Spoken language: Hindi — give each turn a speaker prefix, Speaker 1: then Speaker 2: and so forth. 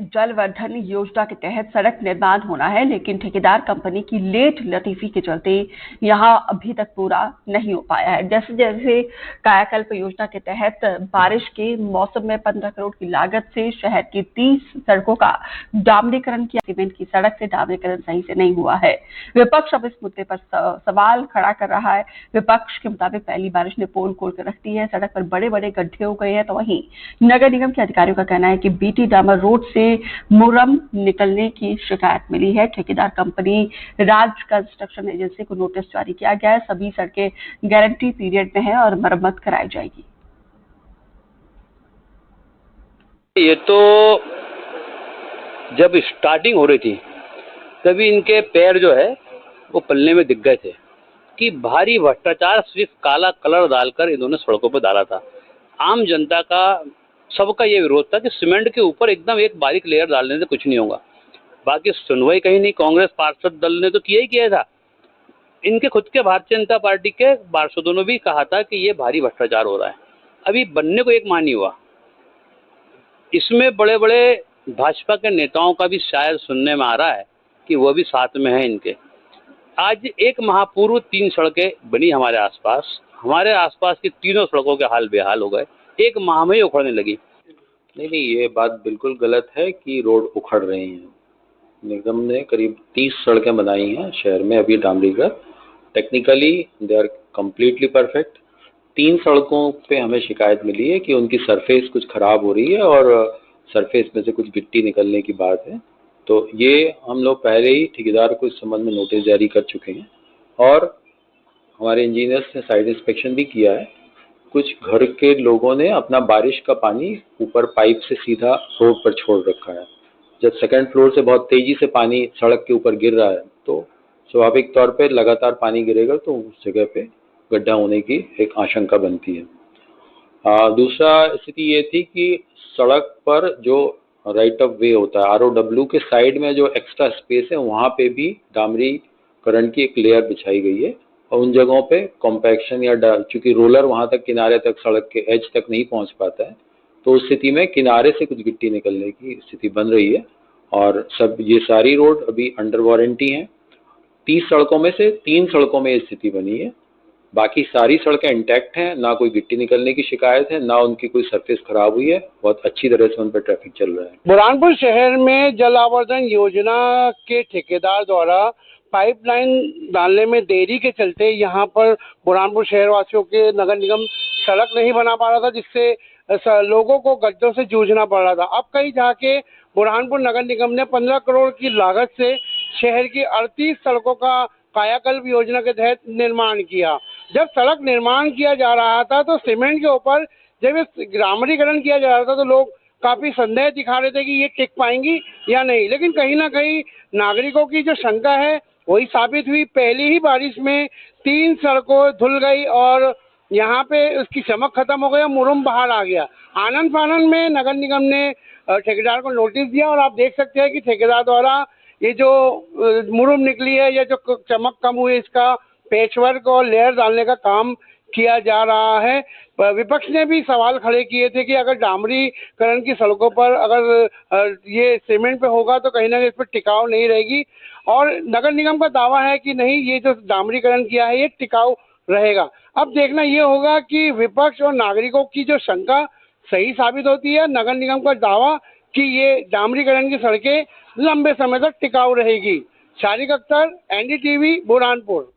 Speaker 1: जलवर्धन योजना के तहत सड़क निर्माण होना है, लेकिन ठेकेदार कंपनी की लेट लतीफी के चलते यहां अभी तक पूरा नहीं हो पाया है। जैसे जैसे कायाकल्प योजना के तहत बारिश के मौसम में 15 करोड़ की लागत से शहर की 30 सड़कों का डामरीकरण किया, सीमेंट की सड़क से डामरीकरण सही से नहीं हुआ है। विपक्ष अब इस मुद्दे पर सवाल खड़ा कर रहा है। विपक्ष के मुताबिक पहली बारिश ने पोल खोल कर रख दी है, सड़क पर बड़े बड़े गड्ढे हो गए हैं। तो वहीं नगर निगम के अधिकारियों का कहना है कि बीटी डामर रोड से मुरम निकलने की शिकायत मिली है। ठेकेदार कंपनी राज कंस्ट्रक्शन एजेंसी को नोटिस जारी किया गया है। सभी सड़कें गारंटी पीरियड में है और मरम्मत कराई जाएगी।
Speaker 2: ये तो जब स्टार्टिंग हो रही थी तभी इनके पैर जो है वो पल्ले में दिख गए थे कि भारी भ्रष्टाचार सिर्फ काला कलर डालकर इन्होंने सड़कों पर डाला था। आम जनता का सबका ये विरोध था कि सीमेंट के ऊपर एकदम एक बारीक लेयर डालने से कुछ नहीं होगा। बाकी सुनवाई कहीं नहीं, कांग्रेस पार्षद दल ने तो किया ही किया था। इनके खुद के भारतीय जनता पार्टी के पार्षदों ने भी कहा था कि ये भारी भ्रष्टाचार हो रहा है। अभी बनने को एक माह नहीं हुआ। इसमें बड़े बड़े भाजपा के नेताओं का भी शायद सुनने में आ रहा है कि वो भी साथ में है इनके। आज एक माह पूर्व 3 सड़कें बनी हमारे आसपास की तीनों सड़कों के हाल बेहाल हो गए, एक माह में ही उखड़ने लगी।
Speaker 3: नहीं, ये बात बिल्कुल गलत है कि रोड उखड़ रही हैं। निगम ने करीब 30 सड़कें बनाई हैं शहर में अभी डामरीकृत। Technically they are completely perfect. 3 सड़कों पे हमें शिकायत मिली है कि उनकी सरफेस कुछ ख़राब हो रही है और सरफेस में से कुछ गिट्टी निकलने की बात है। तो ये हम लोग पहले ही ठेकेदार को इस संबंध में नोटिस जारी कर चुके हैं और हमारे इंजीनियर्स ने साइट इंस्पेक्शन भी किया है। कुछ घर के लोगों ने अपना बारिश का पानी ऊपर पाइप से सीधा रोड पर छोड़ रखा है। जब सेकंड फ्लोर से बहुत तेज़ी से पानी सड़क के ऊपर गिर रहा है तो स्वाभाविक तौर पे लगातार पानी गिरेगा तो उस जगह पे गड्ढा होने की एक आशंका बनती है। दूसरा स्थिति ये थी कि सड़क पर जो राइट ऑफ वे होता है ROW के साइड में जो एक्स्ट्रा स्पेस है वहाँ पे भी डामरीकरण की एक लेयर बिछाई गई है और उन जगहों पे कॉम्पैक्शन या चूँकि रोलर वहाँ तक किनारे तक सड़क के एज तक नहीं पहुँच पाता है तो उस स्थिति में किनारे से कुछ गिट्टी निकलने की स्थिति बन रही है। और सब ये सारी रोड अभी अंडर वारंटी हैं। 30 सड़कों में से 3 सड़कों में ये स्थिति बनी है, बाकी सारी सड़कें इंटैक्ट हैं। ना कोई गिट्टी निकलने की शिकायत है, ना उनकी कोई सरफेस खराब हुई है। बहुत अच्छी तरह से उन पर ट्रैफिक चल रहा है।
Speaker 4: बुरहानपुर शहर में जल आवर्धन योजना के ठेकेदार द्वारा पाइपलाइन डालने में देरी के चलते यहाँ पर बुरहानपुर शहर वासियों के नगर निगम सड़क नहीं बना पा रहा था, जिससे लोगों को गड्ढों से जूझना पड़ रहा था। अब कहीं जाके बुरहानपुर नगर निगम ने 15 करोड़ की लागत से शहर की 38 सड़कों का कायाकल्प योजना के तहत निर्माण किया। जब सड़क निर्माण किया जा रहा था तो सीमेंट के ऊपर जब डामरीकरण किया जा रहा था तो लोग काफी संदेह दिखा रहे थे कि ये टिक पाएंगी या नहीं, लेकिन कहीं ना कहीं नागरिकों की जो शंका है वही साबित हुई। पहली ही बारिश में 3 सड़कों धुल गई और यहाँ पे उसकी चमक खत्म हो गई और मुरम बाहर आ गया। आनंद फानंद में नगर निगम ने ठेकेदार को नोटिस दिया और आप देख सकते हैं कि ठेकेदार द्वारा ये जो मुरम निकली है या जो चमक कम हुई इसका पैचवर्क और लेयर डालने का काम किया जा रहा है। विपक्ष ने भी सवाल खड़े किए थे कि अगर डामरीकरण की सड़कों पर अगर ये सीमेंट पे होगा तो कहीं ना कहीं इस पर टिकाऊ नहीं रहेगी, और नगर निगम का दावा है कि नहीं, ये जो डामरीकरण किया है ये टिकाऊ रहेगा। अब देखना ये होगा कि विपक्ष और नागरिकों की जो शंका सही साबित होती है। नगर निगम का दावा कि ये डामरीकरण की सड़कें लंबे समय तक टिकाऊ रहेगी। शारिक अख्तर, NDTV, बुरहानपुर।